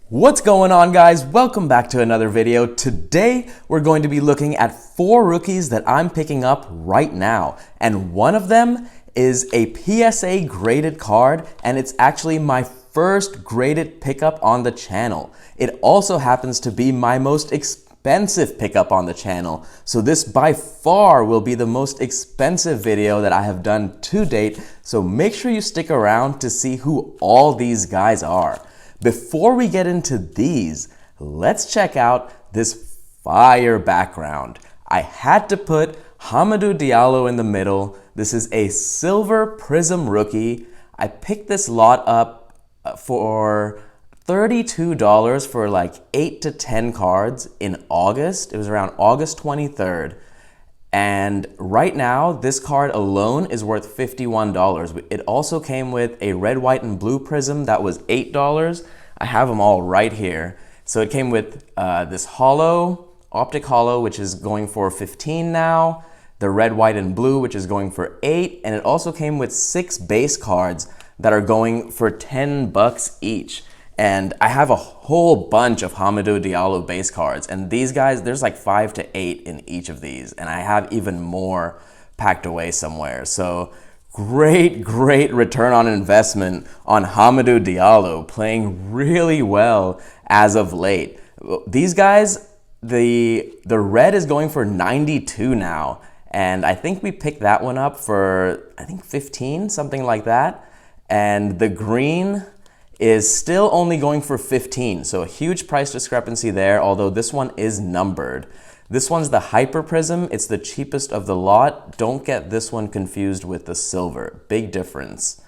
What's going on, guys? Welcome back to another video. Today we're going to be looking at 4 rookies that I'm picking up right now, and one of them is a PSA graded card, and it's actually my first graded pickup on the channel. It also happens to be my most expensive pickup on the channel, so this by far will be the most expensive video that I have done to date, so make sure you stick around to see who all these guys are. Before we get into these, let's check out this fire background. I had to put Hamidou Diallo in the middle. This is a silver prism rookie. I picked this lot up for $32 for like 8 to 10 cards in August. It was around August 23rd. And right now, this card alone is worth $51. It also came with a red, white, and blue prism that was $8. I have them all right here. So it came with this hollow, optic hollow, which is going for $15 now, the red, white, and blue, which is going for $8, and it also came with 6 base cards that are going for $10 each. And I have a whole bunch of Hamidou Diallo base cards, and these guys, there's like 5 to 8 in each of these, and I have even more packed away somewhere. So great return on investment on Hamidou Diallo, playing really well as of late. These guys, the red is going for $92 now, and I think we picked that one up for, I think, $15, something like that. And the green is still only going for $15, so a huge price discrepancy there, although this one is numbered. This one's the Hyper Prism. It's the cheapest of the lot. Don't get this one confused with the silver. Big difference.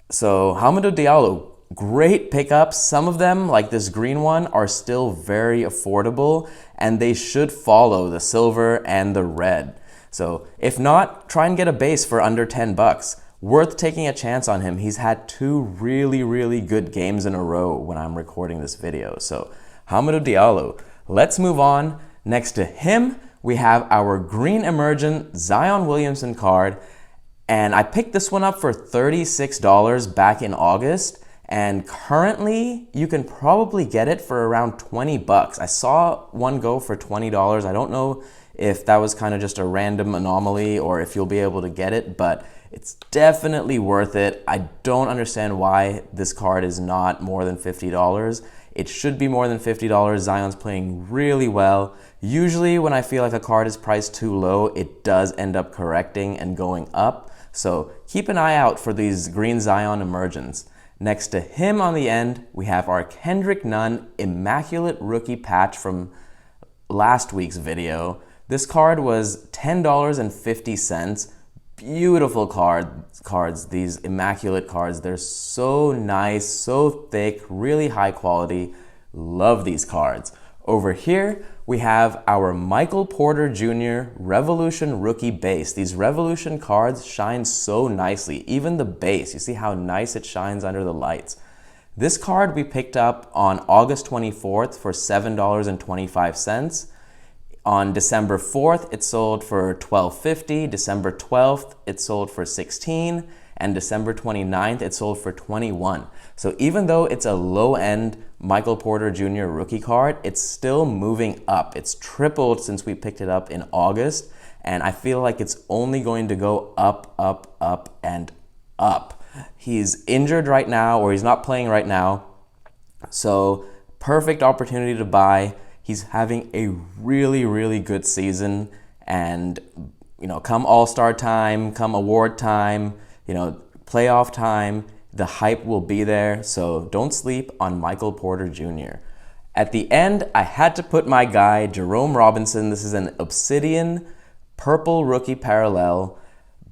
So Hamidou Diallo, great pickups. Some of them, like this green one, are still very affordable, and they should follow the silver and the red. So if not, try and get a base for under $10. Worth taking a chance on him. He's had 2 really good games in a row when I'm recording this video. So Hamidou Diallo. Let's move on. Next to him, we have our green emergent Zion Williamson card. And I picked this one up for $36 back in August. And currently, you can probably get it for around $20. I saw one go for $20. I don't know if that was kind of just a random anomaly or if you'll be able to get it, but it's definitely worth it. I don't understand why this card is not more than $50. It should be more than $50. Zion's playing really well. Usually when I feel like a card is priced too low, it does end up correcting and going up. So keep an eye out for these green Zion emergents. Next to him on the end, we have our Kendrick Nunn Immaculate Rookie Patch from last week's video. This card was $10.50. Beautiful cards, these immaculate cards. They're so nice, so thick, really high quality. Love these cards. Over here, we have our Michael Porter Jr. Revolution Rookie Base. These Revolution cards shine so nicely. Even the base, you see how nice it shines under the lights. This card we picked up on August 24th for $7.25. On December 4th, it sold for $12.50. December 12th, it sold for $16. And December 29th, it sold for $21. So even though it's a low-end Michael Porter Jr. rookie card, it's still moving up. It's tripled since we picked it up in August. And I feel like it's only going to go up, and up. He's injured right now, or he's not playing right now. So perfect opportunity to buy. He's having a really good season, and come All-Star time, come award time, playoff time, the hype will be there. So don't sleep on Michael Porter Jr. At the end, I had to put my guy Jerome Robinson. This is an Obsidian purple rookie parallel.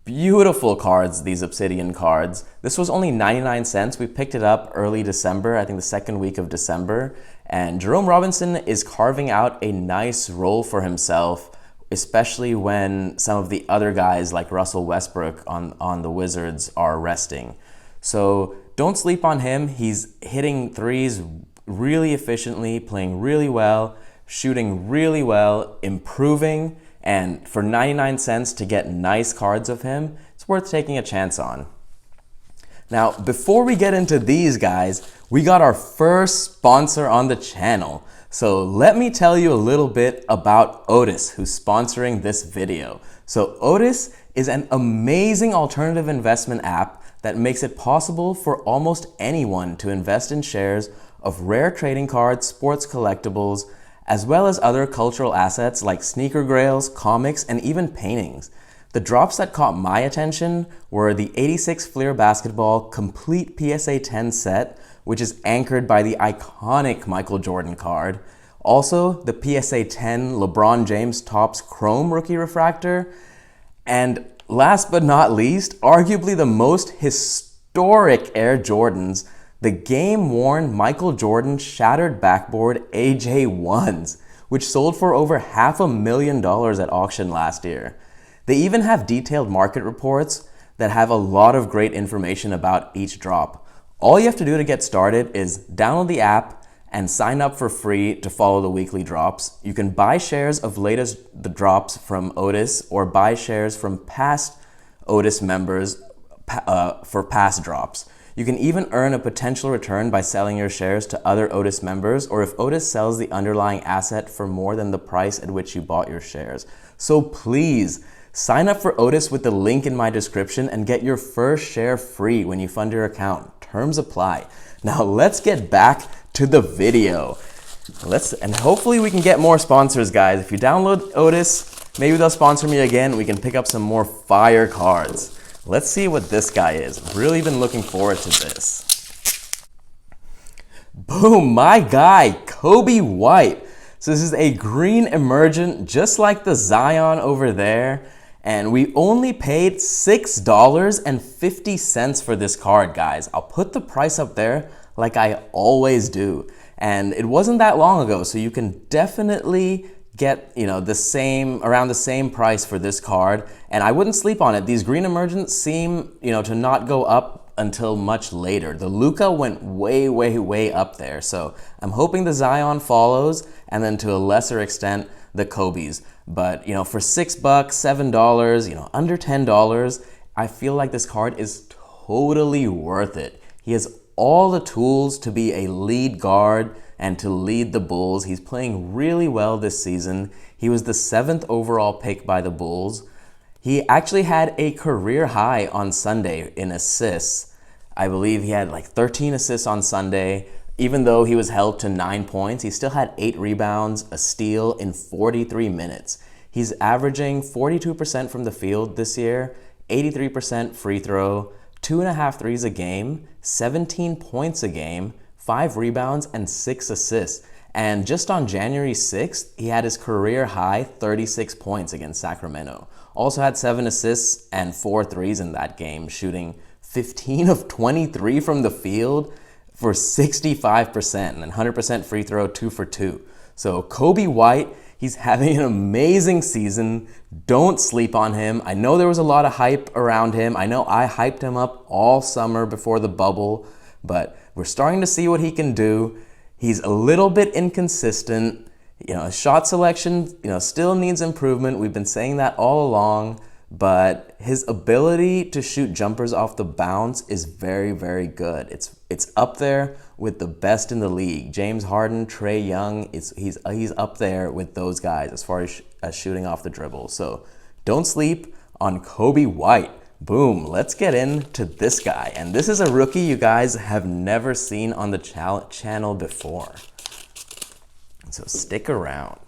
Beautiful cards, these Obsidian cards. This was only 99 cents. We picked it up early December, I think the second week of December. And Jerome Robinson is carving out a nice role for himself, especially when some of the other guys like Russell Westbrook on the Wizards are resting. So don't sleep on him. He's hitting threes really efficiently, playing really well, shooting really well, improving. And for 99 cents to get nice cards of him, it's worth taking a chance on. Now, before we get into these guys, we got our first sponsor on the channel. So let me tell you a little bit about OTIS, who's sponsoring this video. So OTIS is an amazing alternative investment app that makes it possible for almost anyone to invest in shares of rare trading cards, sports collectibles, as well as other cultural assets like sneaker grails, comics, and even paintings. The drops that caught my attention were the 86 Fleer Basketball Complete PSA 10 set, which is anchored by the iconic Michael Jordan card. Also, the PSA 10 LeBron James Topps Chrome Rookie Refractor. And last but not least, arguably the most historic Air Jordans, the game-worn Michael Jordan Shattered Backboard AJ1s, which sold for over $500,000 at auction last year. They even have detailed market reports that have a lot of great information about each drop. All you have to do to get started is download the app and sign up for free to follow the weekly drops. You can buy shares of the drops from OTIS or buy shares from past OTIS members for past drops. You can even earn a potential return by selling your shares to other OTIS members, or if OTIS sells the underlying asset for more than the price at which you bought your shares. So please, sign up for OTIS with the link in my description and get your first share free when you fund your account. Terms apply. Now let's get back to the video. And hopefully we can get more sponsors, guys. If you download OTIS, maybe they'll sponsor me again. We can pick up some more fire cards. Let's see what this guy is. I've really been looking forward to this. Boom, my guy, Kobe White. So this is a green emergent, just like the Zion over there. And we only paid $6.50 for this card, guys. I'll put the price up there like I always do. And it wasn't that long ago, so you can definitely get, around the same price for this card. And I wouldn't sleep on it. These green emergents seem, to not go up until much later. The Luka went way, way, way up there. So I'm hoping the Zion follows, and then to a lesser extent, the Kobe's. But, for $6, $7, under $10, I feel like this card is totally worth it. He has all the tools to be a lead guard and to lead the Bulls. He's playing really well this season. He was the 7th overall pick by the Bulls. He actually had a career high on Sunday in assists. I believe he had like 13 assists on Sunday. Even though he was held to 9 points, he still had 8 rebounds, a steal in 43 minutes. He's averaging 42% from the field this year, 83% free throw, 2.5 threes a game, 17 points a game, 5 rebounds, and 6 assists. And just on January 6th, he had his career high 36 points against Sacramento. Also had 7 assists and 4 threes in that game, shooting 15 of 23 from the field for 65% and then 100% free throw, 2 for 2. So Kobe White, he's having an amazing season. Don't sleep on him. I know there was a lot of hype around him. I know I hyped him up all summer before the bubble, but we're starting to see what he can do. He's a little bit inconsistent. His shot selection, still needs improvement. We've been saying that all along. But his ability to shoot jumpers off the bounce is very, very good. It's up there with the best in the league. James Harden, Trae Young, he's up there with those guys as far as shooting off the dribble. So don't sleep on Kobe White. Boom, let's get into this guy. And this is a rookie you guys have never seen on the channel before. So stick around.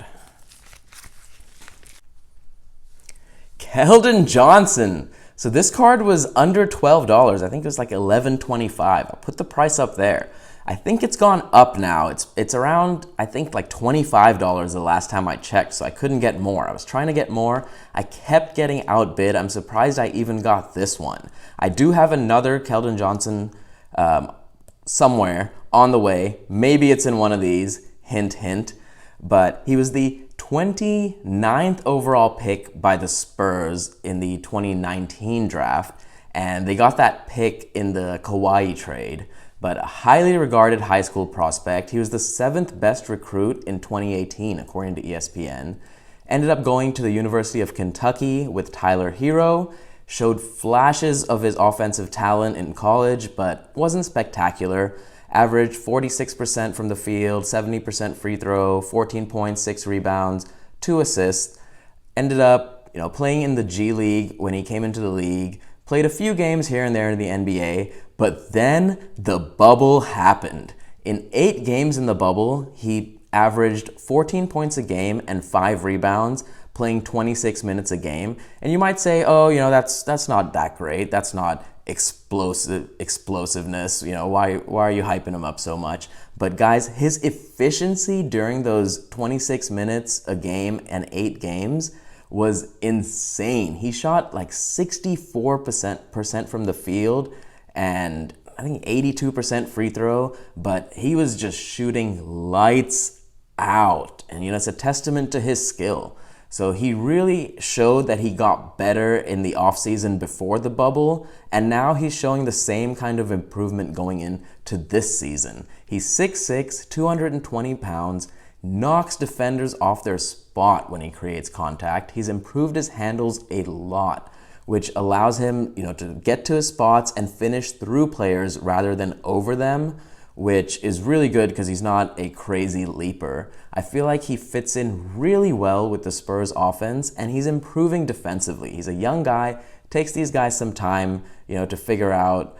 Keldon Johnson. So this card was under $12. I think it was like $11.25. I'll put the price up there. I think it's gone up now. It's around, I think, like $25 the last time I checked, so I couldn't get more. I was trying to get more. I kept getting outbid. I'm surprised I even got this one. I do have another Keldon Johnson somewhere on the way. Maybe it's in one of these. Hint, hint. But he was the 29th overall pick by the Spurs in the 2019 draft, and they got that pick in the Kawhi trade. But a highly regarded high school prospect, he was the 7th best recruit in 2018, according to ESPN. Ended up going to the University of Kentucky with Tyler Herro, Showed flashes of his offensive talent in college, but wasn't spectacular. Averaged 46% from the field, 70% free throw, 14 points, 6 rebounds, 2 assists. Ended up, playing in the G League when he came into the league. Played a few games here and there in the NBA, but then the bubble happened. In 8 games in the bubble, he averaged 14 points a game and 5 rebounds, playing 26 minutes a game. And you might say, oh, that's not that great. That's not explosiveness. Why are you hyping him up so much? But guys, his efficiency during those 26 minutes a game and 8 games was insane. He shot like 64% from the field and I think 82% free throw, but he was just shooting lights out. And it's a testament to his skill. So he really showed that he got better in the offseason before the bubble, and now he's showing the same kind of improvement going into this season. He's 6'6", 220 pounds, knocks defenders off their spot when he creates contact. He's improved his handles a lot, which allows him, to get to his spots and finish through players rather than over them, which is really good because he's not a crazy leaper. I feel like he fits in really well with the Spurs offense, and he's improving defensively. He's a young guy, takes these guys some time, to figure out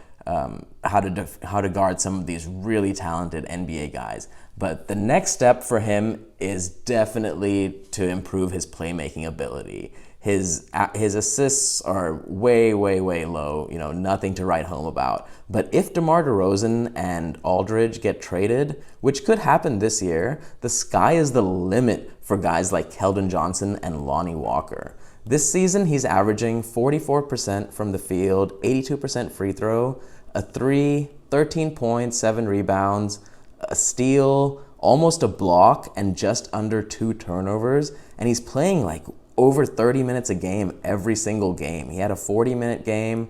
how to guard some of these really talented NBA guys. But the next step for him is definitely to improve his playmaking ability. His assists are way, way, way low, nothing to write home about. But if DeMar DeRozan and Aldridge get traded, which could happen this year, the sky is the limit for guys like Keldon Johnson and Lonnie Walker. This season, he's averaging 44% from the field, 82% free throw, a 3, 13 points, 7 rebounds, a steal, almost a block, and just under 2 turnovers. And he's playing like over 30 minutes a game every single game. He had a 40-minute game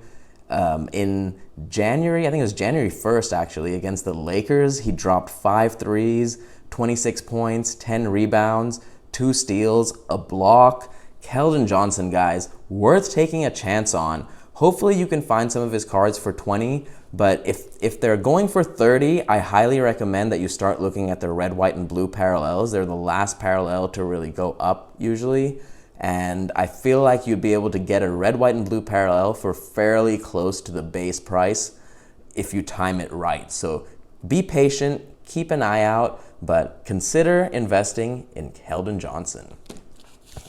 in January, I think it was January 1st actually, against the Lakers. He dropped 5 threes, 26 points, 10 rebounds, 2 steals, a block. Keldon Johnson, guys, worth taking a chance on. Hopefully you can find some of his cards for 20, but if they're going for 30, I highly recommend that you start looking at the red, white, and blue parallels. They're the last parallel to really go up usually. And I feel like you'd be able to get a red, white, and blue parallel for fairly close to the base price if you time it right. So be patient, keep an eye out, but consider investing in Keldon Johnson.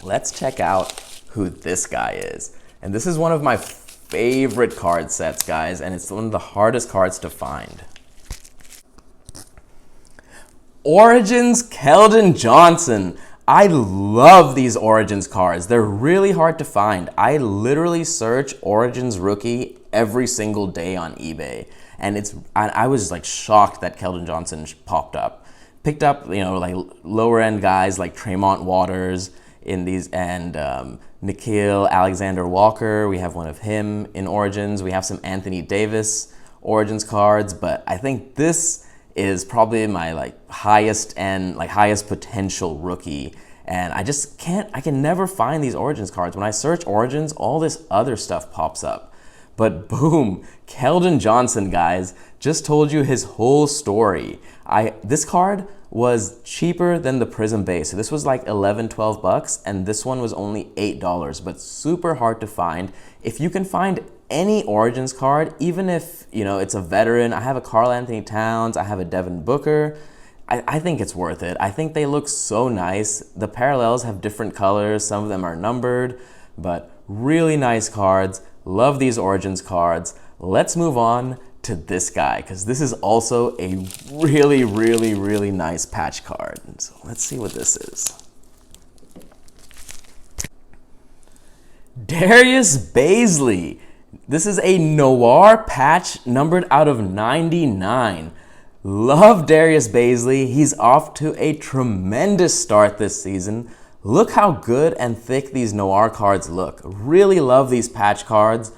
Let's check out who this guy is. And this is one of my favorite card sets, guys, and it's one of the hardest cards to find. Origins Keldon Johnson. I love these Origins cards. They're really hard to find. I literally search Origins rookie every single day on eBay. And I was like shocked that Keldon Johnson popped up. Picked up, like lower end guys like Tremont Waters in these, and Nikhil Alexander-Walker. We have one of him in Origins. We have some Anthony Davis Origins cards, but I think this is probably my highest potential rookie. And I can never find these Origins cards. When I search Origins, all this other stuff pops up. But boom, Keldon Johnson, guys, just told you his whole story. This card was cheaper than the Prism base. So this was like 11, 12 bucks, and this one was only $8, but super hard to find. If you can find any Origins card, even if it's a veteran, I have a Karl Anthony Towns, I have a Devin Booker, I think it's worth it. I think they look so nice. The parallels have different colors, some of them are numbered, but really nice cards. Love these Origins cards. Let's move on to this guy, because this is also a really, really, really nice patch card. So let's see what this is. Darius Bazley. This is a Noir patch numbered out of 99. Love Darius Bazley. He's off to a tremendous start this season. Look how good and thick these Noir cards look. Really love these patch cards.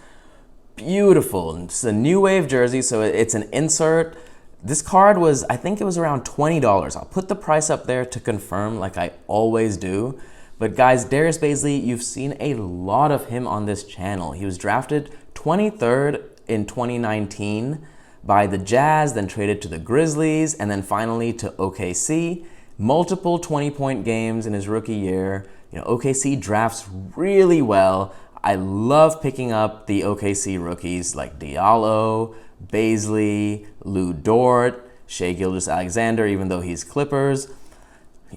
Beautiful. It's a new wave jersey, so it's an insert. This card I think it was around $20. I'll put the price up there to confirm like I always do. But guys, Darius Bazley, you've seen a lot of him on this channel. He was drafted 23rd in 2019 by the Jazz, then traded to the Grizzlies, and then finally to OKC. Multiple 20-point games in his rookie year. You know, OKC drafts really well. I love picking up the OKC rookies like Diallo, Bazley, Lu Dort, Shai Gilgeous-Alexander, even though he's Clippers.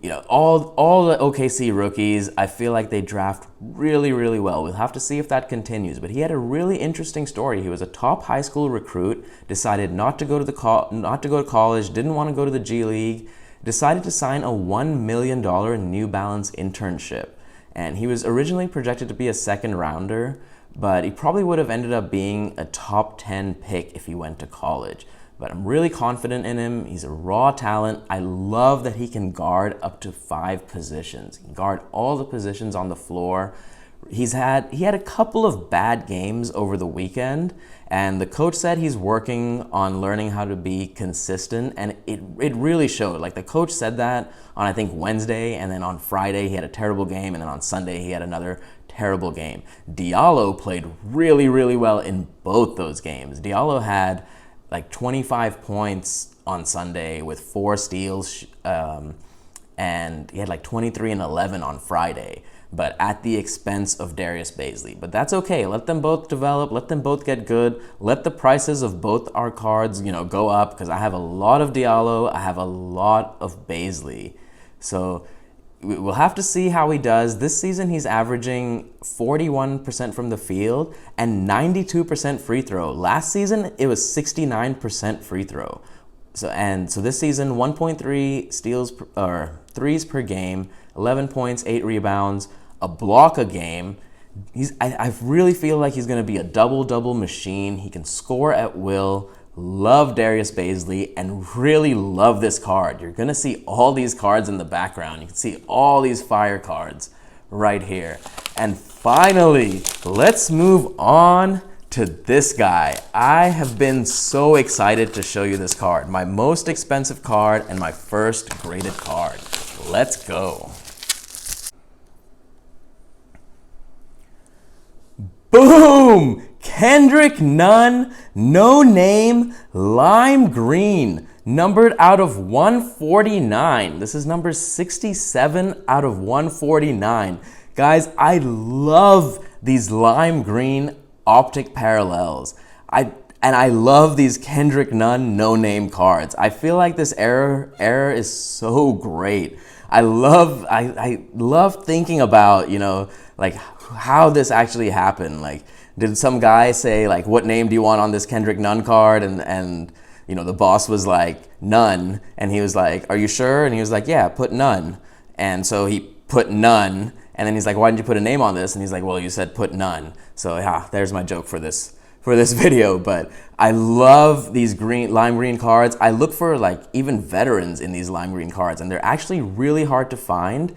You know, all the OKC rookies, I feel like they draft really, really well. We'll have to see if that continues. But he had a really interesting story. He was a top high school recruit, decided not to go to college, didn't want to go to the G League, decided to sign a $1 million New Balance internship. And he was originally projected to be a second rounder, but he probably would have ended up being a top 10 pick if he went to college. But I'm really confident in him. He's a raw talent. I love that he can guard up to 5 positions. He can guard all the positions on the floor. He had a couple of bad games over the weekend, and the coach said he's working on learning how to be consistent, and it really showed. Like, the coach said that on, I think, Wednesday, and then on Friday he had a terrible game, and then on Sunday he had another terrible game. Diallo played really, really well in both those games. Diallo had like 25 points on Sunday with 4 steals, and he had like 23 and 11 on Friday, but at the expense of Darius Bazley. But that's okay. Let them both develop. Let them both get good. Let the prices of both our cards, you know, go up, because I have a lot of Diallo. I have a lot of Bazley. So we'll have to see how he does. This season, he's averaging 41% from the field and 92% free throw. Last season, it was 69% free throw. So this season, 1.3 steals or threes per game, 11 points, 8 rebounds, a block a game. I really feel like he's going to be a double-double machine. He can score at will. Love Darius Bazley and really love this card. You're going to see all these cards in the background. You can see all these fire cards right here. And finally, let's move on to this guy. I have been so excited to show you this card. My most expensive card and my first graded card. Let's go. Boom! Kendrick Nunn, no name, lime green, numbered out of 149. This is number 67 out of 149. Guys, I love these lime green optic parallels. I love these Kendrick Nunn no name cards. I feel like this error is so great. I love thinking about, you know, like how this actually happened. Like, did some guy say, like, what name do you want on this Kendrick Nunn card? And you know, the boss was like, Nunn. And he was like, are you sure? And he was like, yeah, put Nunn. And so he put Nunn. And then he's like, why didn't you put a name on this? And he's like, well, you said put Nunn. So yeah, there's my joke for this video. But I love these lime green cards. I look for like even veterans in these lime green cards, and they're actually really hard to find.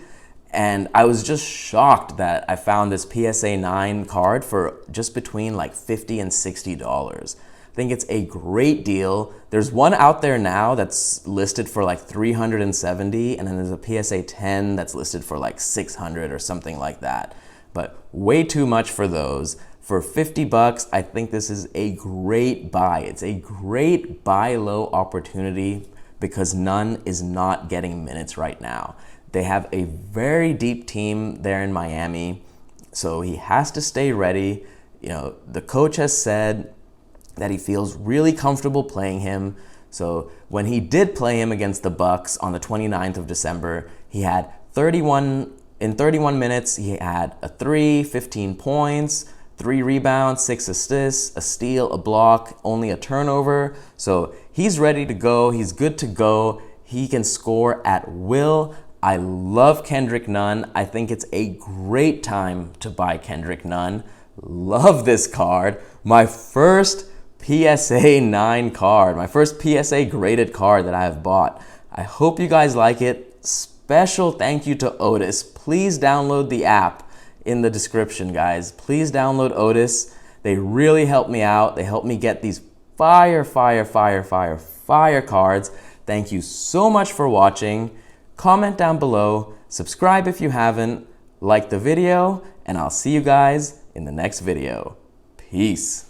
And I was just shocked that I found this PSA 9 card for just between like $50 and $60. I think it's a great deal. There's one out there now that's listed for like $370, and then there's a PSA 10 that's listed for like $600 or something like that. But way too much for those. For $50, I think this is a great buy. It's a great buy low opportunity because Nunn is not getting minutes right now. They have a very deep team there in Miami, so he has to stay ready. You know, the coach has said that he feels really comfortable playing him. So when he did play him against the Bucks on the 29th of December, he had 31 minutes, he had a 3, 15 points, 3 rebounds, 6 assists, a steal, a block, only a turnover. So he's ready to go. He's good to go. He can score at will. I love Kendrick Nunn. I think it's a great time to buy Kendrick Nunn. Love this card. My first PSA 9 card. My first PSA graded card that I have bought. I hope you guys like it. Special thank you to OTIS. Please download the app in the description, guys. Please download OTIS. They really help me out. They help me get these fire cards. Thank you so much for watching. Comment down below. Subscribe if you haven't. like the video, and I'll see you guys in the next video. Peace.